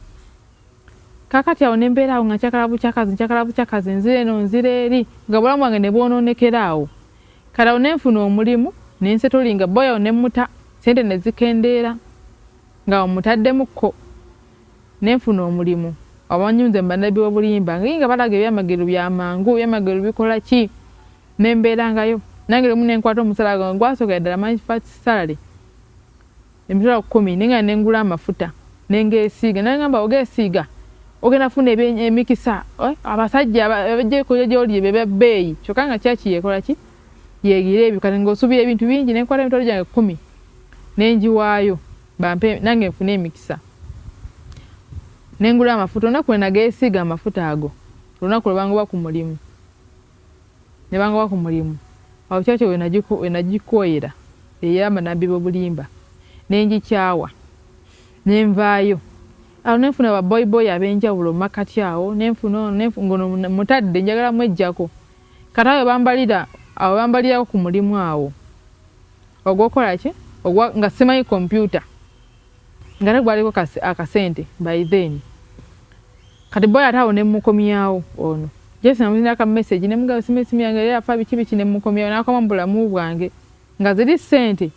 kakati awo nembeera awo nga kyakalabu kyakazi nzire eno nzire eri nga bulamu wange ne bwonoonekera kala onenfuna omulimu nensetolinga boy awo nemuta sente nezikendeera nga omutaddemuko nenfuna omulimu abanyunze mbanabi w'obulimba nga balaga ebyamagero byamangu ebyamagero bikola ki nembeerangayo nange lumu nenkwata omusala gwange gwasooka ddala manyi salary emitwalo 10 nenga nengula amafuta nengeesiiga nangamba ogeesiiga ogenda funa emikisa abasajja abajjeeko gy'oli ebebbeeyi kyokka nga kyaki yekola ki yeegira ebyo kati ng'osuubira ebintu bingi nenkwata emitwalo gyange 10 nengiwaayo bampe nange nfune emikisa nengula amafuta onaku wenageesiiga amafuta ago olunaku lwebangoba ku mulimu nebangoba ku mulimu awo kyakyo wenagikoyera eyamba nabbi b'obulimba nengikyawa nenvaayo awo nenfuna baboyboy ab'enjawulo makati awo nenfuna ngono mutadde njagala mwejjako kati awo bambalirako ku mulimu awo ogwokola ki nga simanyi kompyuta nga tegwaliko akasente by then kati boy ate awo nemukomyawo ono jesi namuzinako message nemugaba simesimu yange era afa biki nemukomyawo nakoma mu bulamu bwange nga ziri sente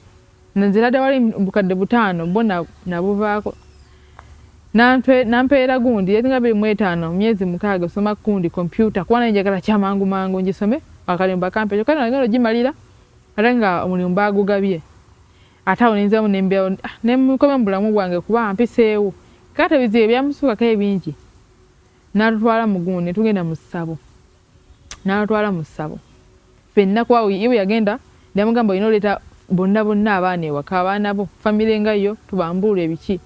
nziradde wali bukadde 5 bo nabuvaako nampeera gundi yetinga 25 myezi 6 osoma kundi kompyuta kuba nanjagala kyamangu mangu ngisome akalimba kampejo kandi nagenda gimalira ate nga omulimu bagugabye ate awo ninzamu nembeewo nemukomya mu bulamu bwange kuba mpiseewo kati ebizibu ebyamusuukako ebingi n'atutwala mu gundi netugenda mu ssabo n'atutwala mu ssabo ffenna kuba iwe yagenda namugamba olina oleeta bonna abaana ewaka abaana bo famire nga yo tubambuula ebiki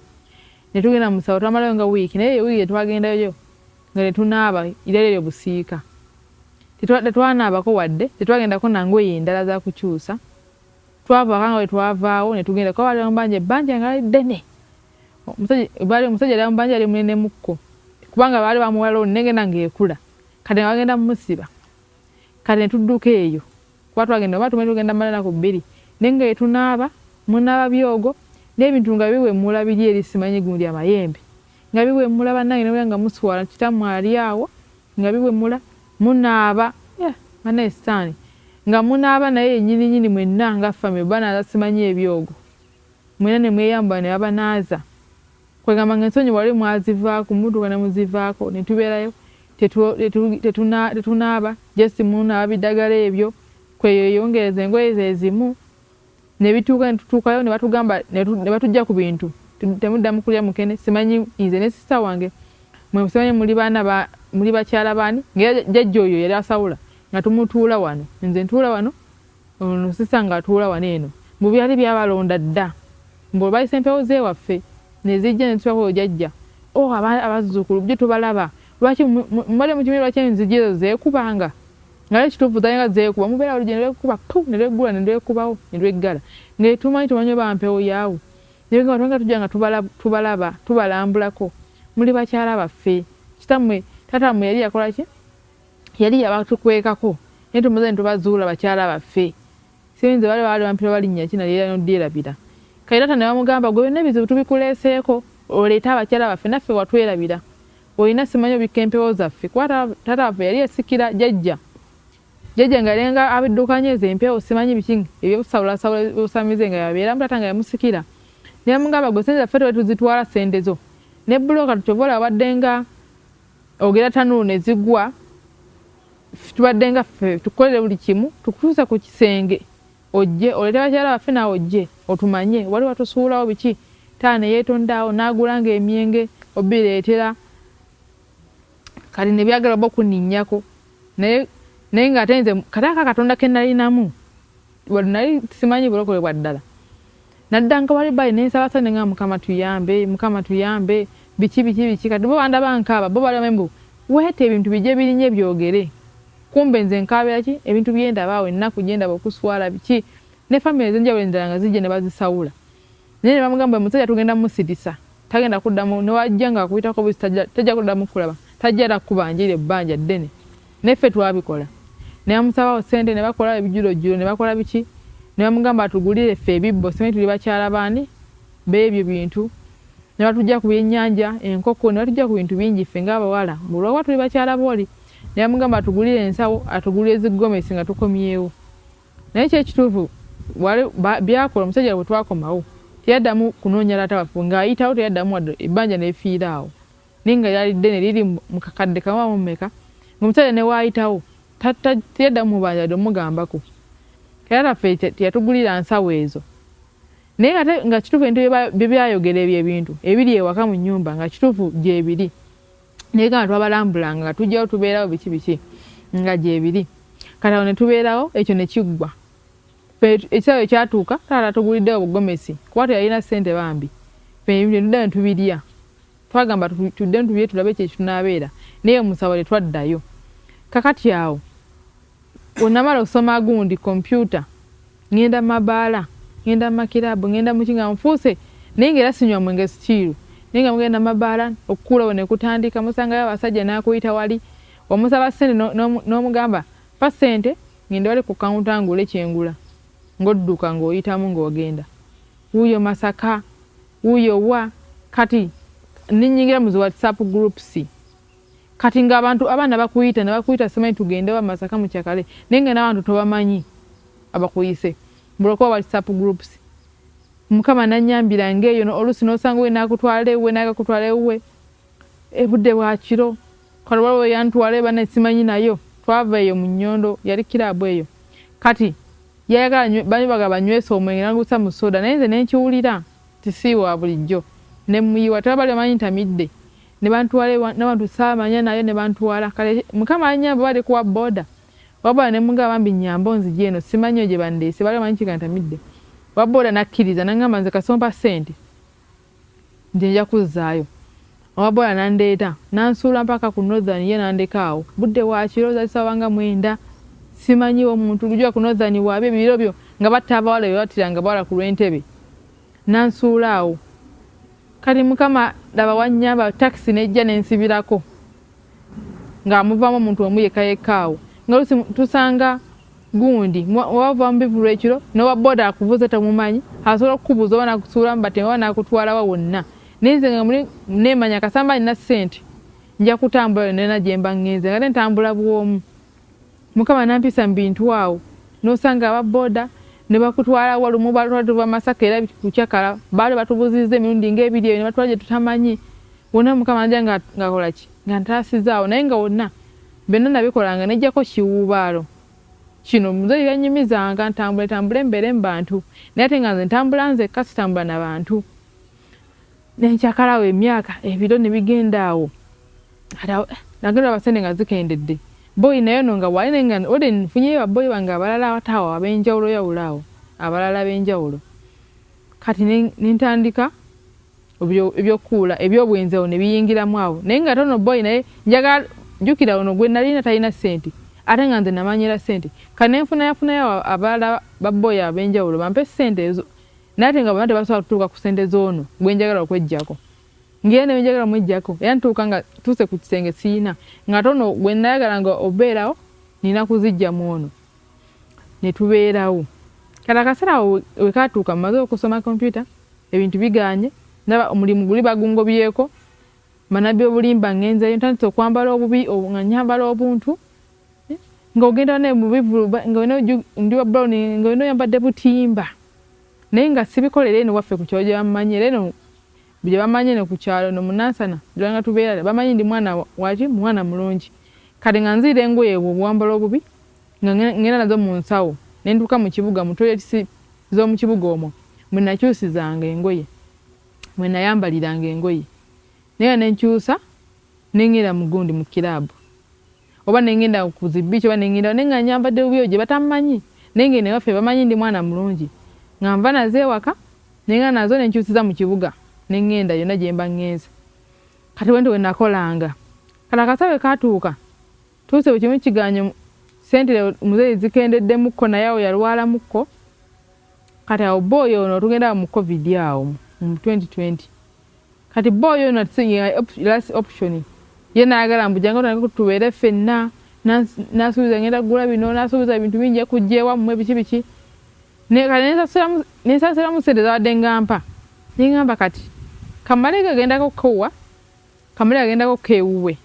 ne tugenda mu musawo twamalayo nga wiiki naye wiiki twagendayo nga tetunaaba ireryo busiika tetwanaabako wadde tetwagendako nangoye endala za kukyusa twavaako nga twavaawo ne tugenda kuba bali mubanja ebbanja nga ddene omusajja ali mubanja ali munene mukko kubanga baali bamuwala negenda ng'ekula kati nga bagenda mumusiba kati ne tudduka eyo kuba twagenda oba tumanyi tugenda malanaku 2 naye nga etunaaba munaaba byogo n'ebintu nga biwemmula biri eri simanyi gundi amayembe nga biwemmula bannange nebula nga muswala kitammwe ali awo nga biwemmula munaaba banaesitaani nga munaaba naye nyini mwenna nga famire banaaza simanyi ebyogo mwena ne mweyamba ne babanaaza kwegamba nga ensonyi wali mwazivaako mutuuka ne muzivaako ne tubeerayo tetunaaba just munaaba biddagala ebyo kweyeyongereza engoye zezimu ne bituuka ne tutuukayo ne batugamba ne batujja ku bintu temuddamu kulya mukene simanyi nze ne sista wange mwe simanyi muli bakyala baani ng'ejjajja oyo yali asawula nga tumutuula wano nze ntuula wano ono sista nga atuula wano eno mu byali byabalonda dda mbu bayise empewo zeewaffe ne zijja ne tutwako jjajja abazzukulu bye tubalaba lwaki mubadde mukimiri lwaki enzigi ezo zeekubanga nga ekituufu zaye nga zeekuba mubeera olugendo ne lwekuba ne lweggula ne lwekubawo ne lweggala tumanyi oba mpewo yaawo nebinga tujja nga tubalaba tubalambulako muli bakyala baffe kitammwe taatammwe yali yakola ki yali yabatukwekako naye tumuze ne tubazuula bakyala baffe sibinze bali bampira balinnya ki naye noddyerabira kati taata ne bamugamba gwe byonna ebizibu tubikuleeseeko oleeta abakyala baffe naffe watwerabira olina simanyi obikka empewo zaffe kuba taata waffe yali yasikira jjajja nga lenga abiddukanya ezo empewo simanyi biki ebyokusawulasawula busamize nga yabeera mutaata nga yamusikira ne bamugamba gwe sente zaffe tuzitwala sente zo ne buloka tukyova wadde nga ogera tanulu ne zigwa tubadde nga ffe tukolere buli kimu tukutuusa ku kisenge ojje oleete bakyala baffe naawe ojje otumanye wali watusuulawo biki taa ne yeetondaawo n'agulanga emyenge obireetera kati ne byagala oba okuninnyako naye nga ate nze kataaka katonda ke nalinamu nali simanyi bulokole bwa ddala naddanga wali bali nensabasa nenga mukama tuyambe biki kati bo bandaba nkaaba bo bali bamembu weete ebintu bijje birinye byogere kumbe nze nkaabira ki ebintu byendabaawo ennaku gyendaba okuswala biki ne famire ezenjawulo endala nga zijje ne bazisawula naye ne bamugamba omusajja tugenda musirisa tagenda kuddamu newajja nga akuyitako busi tajja kuddamu kulaba tajja era kubanjira ebbanja ddene neffe twabikola ne bamusabawo ssente ne bakola ebijulojjulo ne bakola biki ne bamugamba atugulire ffe ebibbo simanyi tuli bakyala baani beebyo bintu ne batujja ku byennyanja enkoko ne batujja ku bintu bingi ffe ng'abawala bulwawa tuli bakyala booli ne bamugamba atugulire ensawo atugulire zigomesi nga tukomyewo naye kyekituufu byakola omusajja bwe twakomawo teyaddamu kunoonya taata waffe ng'ayitawo teyaddamu wadde ebbanja neefiira awo naye nga lyali ddene liri mu kakadde kamu mumeka ng'omusajja ne waayitawo teyaddamu mubanja wadde omugambako era ffe teyatugulira nsawo ezo naye nga kituufu ebintu bye byayogera ebyo ebintu ebiri ewaka mu nnyumba nga kituufu gyebiri naye nga twabalambulanga nga tujjawo tubeerawo biki nga gyebiri kati awo ne tubeerawo ekyo ne kiggwa ekisaawe ekyatuuka taata tuguliddewo bugomesi kuba teyalina ssente bambi tudda ne tubirya twagamba tudde ntubirye tulabe kyekitunaabeera naye omusawo tetwaddayo kakati awo onamala okusoma gundi kompyuta ngenda mabaala ngenda makirabu ngenda mukinga nfuuse naye ngaera sinywa mwenge sikiiru naye nga mugenda mabaala okukuulawo ne kutandika musangayo abasajja n'akuyita wali omusaba ssente n'omugamba pa ssente ngenda wali ku kawunta ngule kyengula ng'odduka ng'oyitamu ng'ogenda wuuyo Masaka wuuyo wa kati ninnyingira mu zi WhatsApp groups kati ng'abantu abaana bakuyita simanyi tugende wa Masaka mu Kyakale naye nga n'abantu tobamanyi abakuyise mbulokoba WhatsApp groups mukama nannyambira ng'eyo oluusi n'osanga we n'akutwala ewuwe n'agakutwala ewuwe ebudde bwa kiro kati waliwo yantwala eba simanyi nayo twava eyo mu nnyondo yali kiraabu eyo kati yayagala banyibaga banywesa omwenge n'agusa mu soda naye nze nenkiwulira tisiiwa bulijjo ne muyiwa tebali bamanyi ntamidde ne bantwala n'abantu saamanya nayo ne bantwala kale mukama anyamba bali kuwa boda wabula ne mugamba bambi nnyamba onzigi eno simanyi gye bandeese bali bamanyi kiga ntamidde waboda nakkiriza nangamba nze kasompa ssente nje nja kuzzaayo owabola nandeeta nansuula mpaka ku Northern ye nandekaawo budde wakiro zasawanga 9 simanyi omuntu lujwa ku Northern waabe biro byo nga batta abawala bebatiranga bawala ku Lwentebe nansuulaawo kati mukama laba wannyamba taxi nejja nensibirako nga muvaamu omuntu omu yekayekaawo nga tusanga gundi wava mubivulu ekiro nowa boda akuvuza tamumanyi asobola okukubuuza oba nakusuulamu bate oba nakutwalawa wonna nenze nga muli nemanya kasamba nina ssente nja kutambula nena gyemba ngenze nga ntambula bwomu mukama nampisa mu bintu awo nosanga ababoda ne bakutwala walumu balwatuva Masaka era kukyakala baali batubuzize emirundi ng'ebiri ne batwala gye tutamanyi wonna mukama nja nga kolaki nga ntaasizaawo naye nga wonna benna nabikolanga nejjako kiwuubaalo kino muzeeyi yanyumizanga ntambule embeere mu bantu naye ate nga nze ntambula nzekka sitambula na bantu nenkyakalawo emyaka ebiro ne bigenda awo nagenda abasente nga zikendedde boyi naye no nga wali nenga ode nfunyeyo baboyi bange abalala abatawa ab'enjawulo yawulaawo abalala ab'enjawulo kati nintandika ebyokuula ebyobwenzi awo ne biyingiramu awo naye nga tono boyi naye njagala jjukira ono gwe nalina talina ssente ate nga nze namanyira ssente kati nenfunayafunayo abalala baboyi ab'enjawulo bampe ssente ezo naye ate nga bonna tebasobola kutuuka ku ssente z'ono gwe njagala okweggyako ngera ne njagala mweggyako era ntuuka nga tuuse ku kisenge siina nga tono gwe nayagala nga obeerawo nina kuzijjamu ono ne tubeerawo kati akaseera awo wekatuuka mmaze okusoma kompyuta ebintu biganye ndaba omulimu guli bagungobyeko manabyobulimba ngenzeyo ntandise okwambala obubi nga nyambala obuntu nga ogenda ne mu bivulu nga ndi wa brown nga oyambadde butimba naye nga sibikolera eno waffe ku kyalo gye bamanyira eno bye bamanye ne ku kyalo no munansana nga tubeera bamanyi ndi mwana waki mwana mulungi kati nga nziira engoye obwambala obubi nga ngenda nazo mu nsawo ne ntuuka mu kibuga mu toilets z'omu kibuga omwo mwe nakyusizanga engoye mwe nayambaliranga engoye naye nenkyusa nengenda mu gundi mu kiraabu oba nengenda ku zibici oba nengenda nenga nyambadde bubi gye batamanyi nenge ne waffe bamanyi ndi mwana mulungi nga nva nazo ewaka nenga nazo nenkyusiza mu kibuga nengenda yonna gye mba ngenze kati wente we nakolanga kati akasawe katuuka tuuse bwe kimu kiganyo sente muzeeyi zikendeddemukko naye awo yalwalamukko kati awo boyi ono tugenda mu covid awo mu 2020 kati boyi ono last option ye naagala mbujanga otandika tubeere ffenna nasuubiza ngenda kugula bino nasuubiza ebintu bingi ekujjeewa mmwe biki nensasiramu sente zawadde ngampa nengamba kati kamale gagendako kowa kamale gagendako kewuwe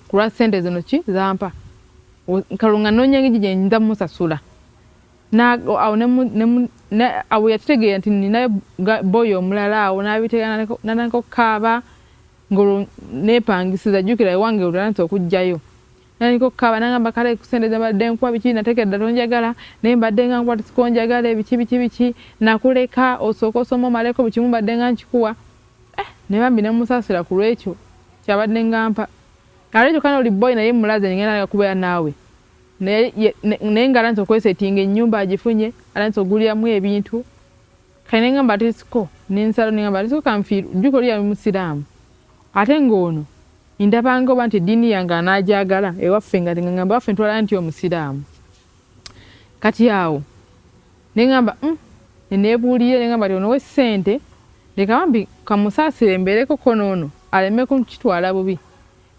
kulwa sente zino ki zampa kalunga noonya engeri gye nyinza musasula awo yakitegeera nti ninayo boyi omulala awo nabiteega nanako kaaba ngolo nepangisiza jjukira ewange olutandise okujjayo naniko kaaba nangamba kale kusente zabadde nkuwa biki natekedde tonjagala naye mbadde nga nkuwa tikonjagala biki nakuleka osooka osoma omaleko buli kimu mbadde nga nkikuwa ne bambi ne musasira ku lwekyo kyabadde ngampa kale ekyo kana oli boyi naye mulaze ngenda kubeera naawe naye nga alanse okwesetinga ennyumba agifunye alanse oguliramu ebintu kale nengamba tisiko nensalo nengamba tisiko kanfiiru jjuko lya musiraamu ate ng'ono ndabanga oba nti eddiini yange anaajagala ewaffe nga ngamba waffe ntwala nti omusiraamu kati awo nengamba neneebuulire nengamba ti ono w'essente leka bambi kamusaasire mbeereko konoono aleme kukitwala bubi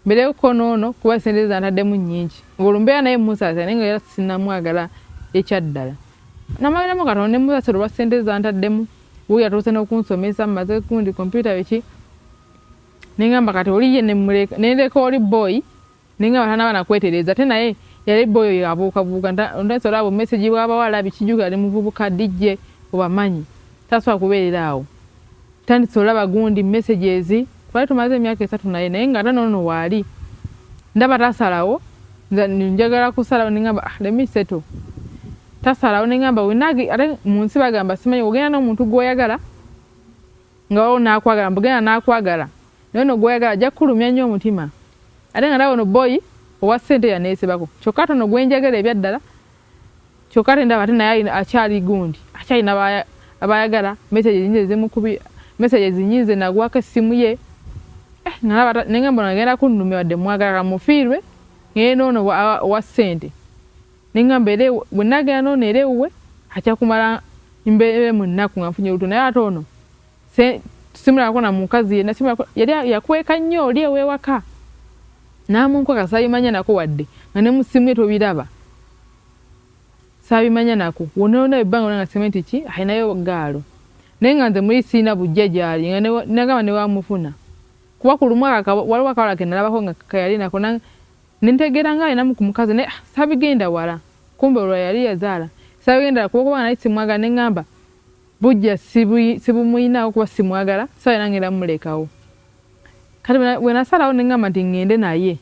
mbeereko konoono kuba essente zantaddemu nnyingi ng'olumbeera naye musaasira naye nga era sinnamwagala ekyaddala namagiramu katono ne musaasira olwa ssente zantaddemu wuuyo atuuse n'okunsomesa mmaze kundi kompyuta biki nengamba kati oliye neleka oli boyi nengamba tanaba nakwetereza ate naye yali boyi oyo abuukabuuka ntasobola abo meseji bw'abawala bikijuka ali muvubuka dijje obamanyi tasobola kubeerera awo tandise olaba gundi messages twali tumaze emyaka 3 naye nga ate noono waali ndaba tasalawo njagala kusalawo nengamba lemiseto tasalawo nengamba wenagi ate mu nsi bagamba simanyi ogenda n'omuntu gw'oyagala nga wawo naakwagala mbugenda naakwagala nono gweyagala ajja kukulumya nnyo omutima ate nga ndawo no boyi owa ssente yaneesebako kyokka tono gwenjagala ebyaddala kyokka ate ndaba ate naye akyali gundi akyalina abayagala message zinje zimukubi messages nyinze nagwako essimu ye nalaba nengamba nagenda kunnumya wadde mwagala mufiirwe ngenda ono wa ssente nengamba era bwe nagenda noono era ewuwe acha kumala mbeere mu nnaku nga nfunye olutu naye ate ono simulako na mukazi yenna yali yakweka nnyo oli ewewaka n'amunkweka saabimanya nako wadde nga ne mu ssimu ye tobiraba saabimanya nako wonna ebbanga nga sementi ki ayinayo gaalo naye nga nze muli siina bujja gyali nga nagamba ne wamufuna kuba ku lumwaka waliwo akawala ke nalabako nga kayali nako nentegeera nga alinamu ku mukazi naye saabigenda wala kumbe olwo yali yazaala saabigenda kuba naye simwagala ne ŋŋamba bujja sibumuyinawo kuba simwagala saabina ngenda mulekawo kati bwe nasalawo ne ŋŋamba nti ŋŋende naye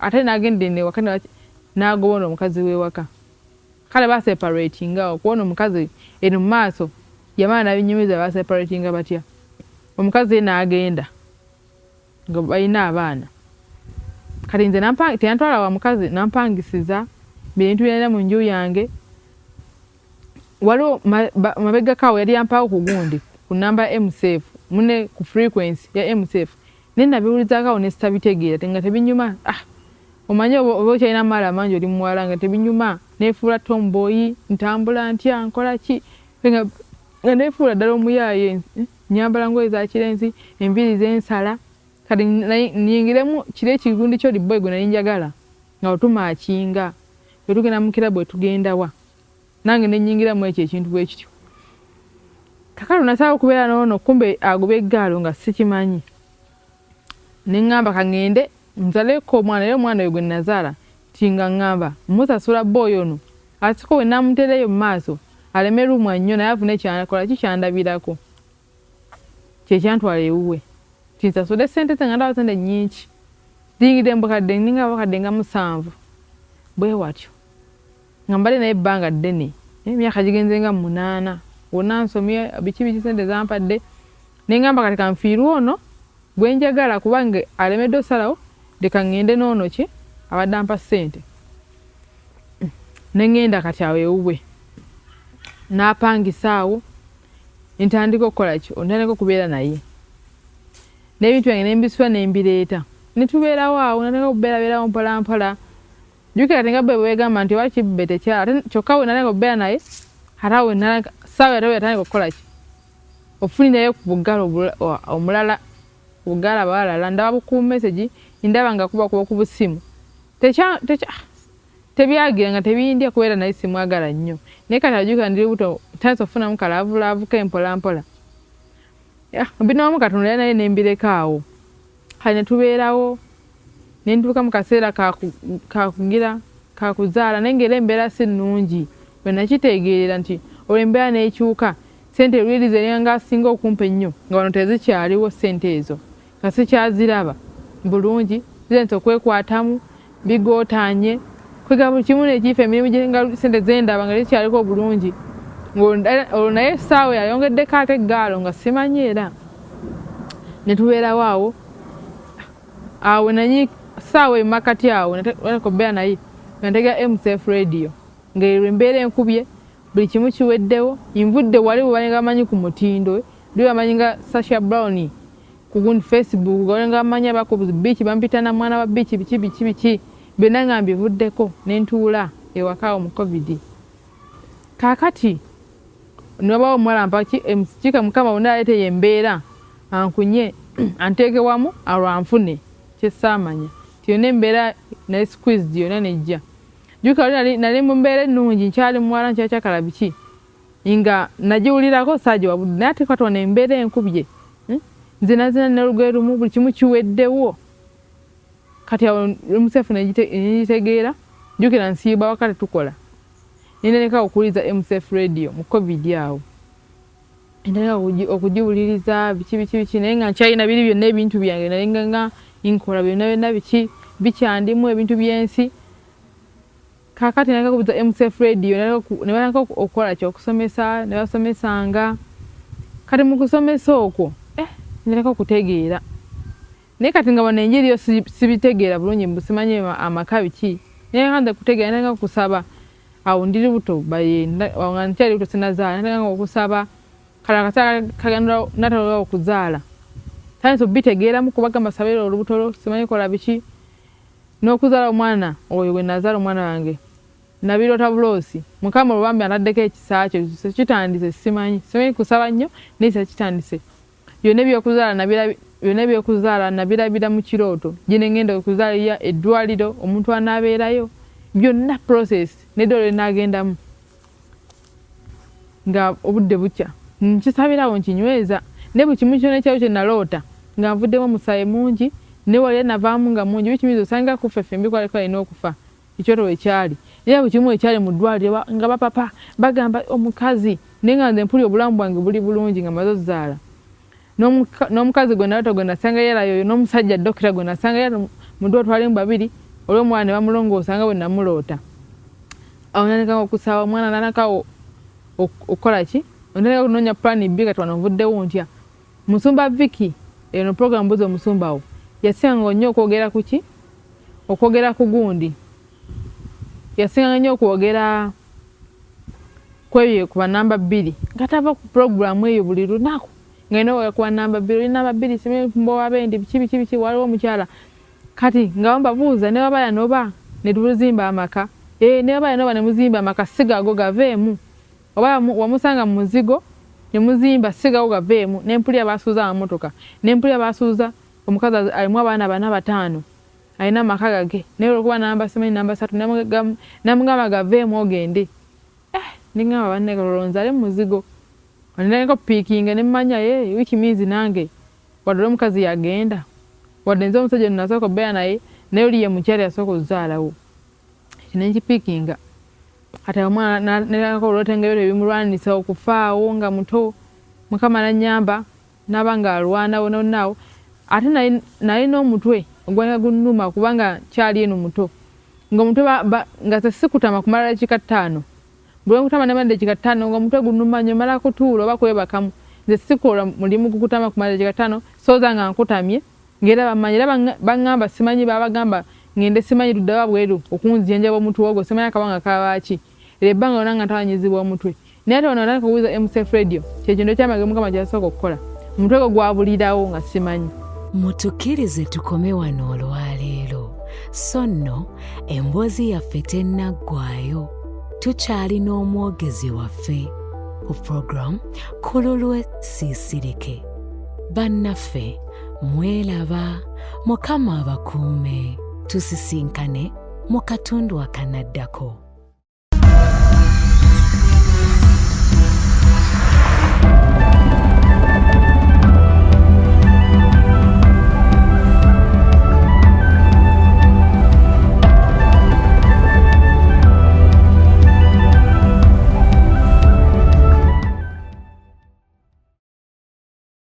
ate n'agende newaka n'agobona omukazi w'ewaka kale baseparatingawo kuwona omukazi eno mu maaso yamala nabinyumiza baseparatinga batya omukazi ye n'agenda nga balina abaana kati nze teyantwala wa mukazi nampangisiza bintu byalina mu nju yange waliwo mabegakawo yali yampawo ku gundi ku namba ya MSF mune ku frequency ya MSF naye nabiwulizakawo ne sitabitegeera nga tebinyuma omanyi oba okyalina amaala amangi oli muwala nga tebinyuma neefuula tomboyi ntambula ntya nkola ki nga neefuula ddala omuyaaye nyambala ngoye za kirenzi enviiri zensala kati niyingiremu kiri ekigundi kyoli boy gwe nali njagala nga otuma akinga bwe tugenda mu kirabu etugendawa nange nenyingiramu ekyo ekintu bwe kityo kakalo nasaba okubeera noono kumbe agoba eggaalo nga sikimanyi ne ŋŋamba kaŋŋende nzaleko omwana era omwana oyo gwe nazaala tinga ŋŋamba musasula boy ono asiko we namutereyo mu maaso alemerumwa nnyo naye afune ekyakola kikyandabirako kyekyantwala ewuwe tinsasudde ssente ze nga ndaba sente nnyingi ziyingidde mbukadde ninga bakadde nga 7 bwe watyo nga mbale naye ebbanga ddene emyaka gigenze nga 8 wonna nsomye biki sente zampadde nengamba kati kanfiirwa ono gwe njagala kubanga alemedde osalawo leka ŋŋende noono ki abadde ampa ssente neŋŋenda kati awo ewuwe n'apangisaawo ntandika okukola ki ontandika okubeera naye n'ebintu byange nembisula nembireeta netubeerawo awo natandika okubeerabeerawo mpolampola jjukira tenga bwe bwegamba nti oba kibbe tekyala ate kyokka we natandika okubeera naye ate awo saawa ate we yatandika okukola ki ofunirayo ku bugala omulala obugala abalala ndaba ku message ndaba nga kuba ku busimu tebyagira nga tebiyindya kubeera naye simwagala nnyo naye kati ajjukira ndiri buto tandisa ofunamu kalaavulaavuka empolampola binomu katonda yali naye nembireka awo kale netubeerawo nentuuka mu kaseera kakugira kakuzaala naye ngaera embeera si nnungi bwe nakitegeerera nti olwo embeera neekyuka sente lwiri zeringa asinga okumpa ennyo nga wano tezikyaliwo sente ezo nga sikyaziraba bulungi zirenze okwekwatamu bigootaanye kwega buli kimu nekiifa emirimu gyenga sente zendaba nga zikyaliko bulungi olwo naye essaawa yayongeddeko ate eggaalo nga simanyi era netubeerawo awo nanyi ssaawa emakati awo nakobeera naye natega MSF radio ngaerwo embeera enkubye buli kimu kiweddewo nvudde wali bwebalinga bamanyi ku mutindo lwe bamanyi nga Sasha Brown ku gundi Facebook galinga bamanyi abakobuzi biiki bampita na mwana wa biiki biki byonna nga mbivuddeko nentuula ewakaawo mu COVID kaakati nobawo omuwala mpaki kika mukama wonna aleeteyo embeera ankunye anteeke wamu alwanfune kyesaamanya tiyonna embeera naye squeeze yonna nejja jjuka nali mu mbeera ennungi nkyali muwala nkyakyakala biki nga nagiwulirako saagiwabudde naye ate katona embeera enkubye nzinazina nelugoye lumu buli kimu kiweddewo kati awo MSF negitegeera jjukira nsiiba wakati tukola neneka okuwuliza MSF radio mu COVID awo neneka okugiwuliriza biki naye nga nkyalina biri byonna ebintu byange nalinga nga nkola byonna biki bikyandimu ebintu byensi kakati neneka kubuza MSF radio nebalanga okukola kyokusomesa nebasomesanga kati mu kusomesa okwo neneka okutegeera naye kati nga wano enjiri yo sibitegeera bulungi mbusimanye amaka biki naye kanza kutegeera neneka okusaba awo ndiri buto bayenda nga nkyali buto sinazaala neneka okusaba kala akasala kagenda natalola okuzaala tandise obitegeeramu kubagamba sabira olubuto simanyi kola biki n'okuzaala omwana oyo gwe nazaala omwana wange nabirota buloosi mukama olubambi ataddeko ekisaakyo kitandise simanyi kusaba nnyo nisa kitandise byonna ebyokuzaala nabirabira mu kirooto gye ngenda okuzaalira eddwaliro omuntu anaabeerayo byonna process n'eddwaliro n'agendamu nga obudde bukya nkisabirawo nkinyweza ne buli kimu kyonna ekyawo kye naloota nga nvuddemu omusaayi mungi ne wali navaamu nga mungi bikimiza osanga kufa effembi kwaleko alina okufa ekyoto wekyali era buli kimu ekyali mu ddwaliro nga bapapa bagamba omukazi naye nga nze mpuli obulamu bwange buli bulungi nga maze ozaala n'omukazi gwe naloota gwe nasanga yalayoyo n'omusajja dokita gwe nasanga yala mu ddwaliro twalimu babiri olw'omwana ne bamulongoosa nga bwe namuloota awo nanekawo okusaawa omwana nanakawo okukola ki onateka okunoonya pulaani B kati wano nvuddewo ntya musumba Vicky eno program buzi omusumbawo yasinga nnyo okwogera ku ki okwogera ku gundi yasinga nnyo okwogera kwebyo kuba namba 2 nga tava ku programu eyo buli lunaku nga ino kuba namba 2 namba 2 simanyi mbowa bendi biki waliwo omukyala kati nga mbabuuza ne babaya noba ne tuzimba amaka ne babaya noba ne muzimba amaka sigago gaveemu oba wamusanga mu muzigo ne muzimba sigago gaveemu n'empulya basuuza amamotoka n'empulya basuuza omukazi alimu abaana 5 alina amaka gage naye olwokuba namba simanyi namba 3 namugamba gaveemu ogende ningamba banne kalolonzaale mu muzigo oneneko piikinga ne mmanya wiki mizi nange wadde omukazi yagenda wadde nze omusajja nasooka obeera naye oliye mukyala yasooka okuzaalawo nekipiikinga kati omwana nerako olwotenga ebyo ebimulwanisa okufaawo nga muto mukama nanyamba naba nga alwanawo nonaawo ate nalina omutwe ogwanga gunnuma kubanga kyali eno muto nga omutwe nga sesikutama kumala dakika 5 bwe nkutama nemala dakika 5 nga omutwe gunnuma nnyo mala kutuula oba kwebakamu nze sikola mulimu gukutama kumala dakika 5 sooza nga nkutamye ngera bamanyi era baŋŋamba simanyi babagamba ngende simanyi luddawa bweru okunzijanjaba omutwe ogwo simanyi akabanga kabaaki era ebbanga lona nga ntawanyizibwa omutwe naye ate ono kubuuza MCF radio kyekintu ekyamagemu Mukama kyasooka okukola omutwe gwo gwabulirawo nga simanyi. Mutukirize tukome wano olwaleero so nno emboozi yaffe tennaggwaayo tukyalina omwogezi waffe ku program Kululwe Siisirike. Bannaffe mwelaba Mukama abakuume tusisinkane mu katundu akanaddako.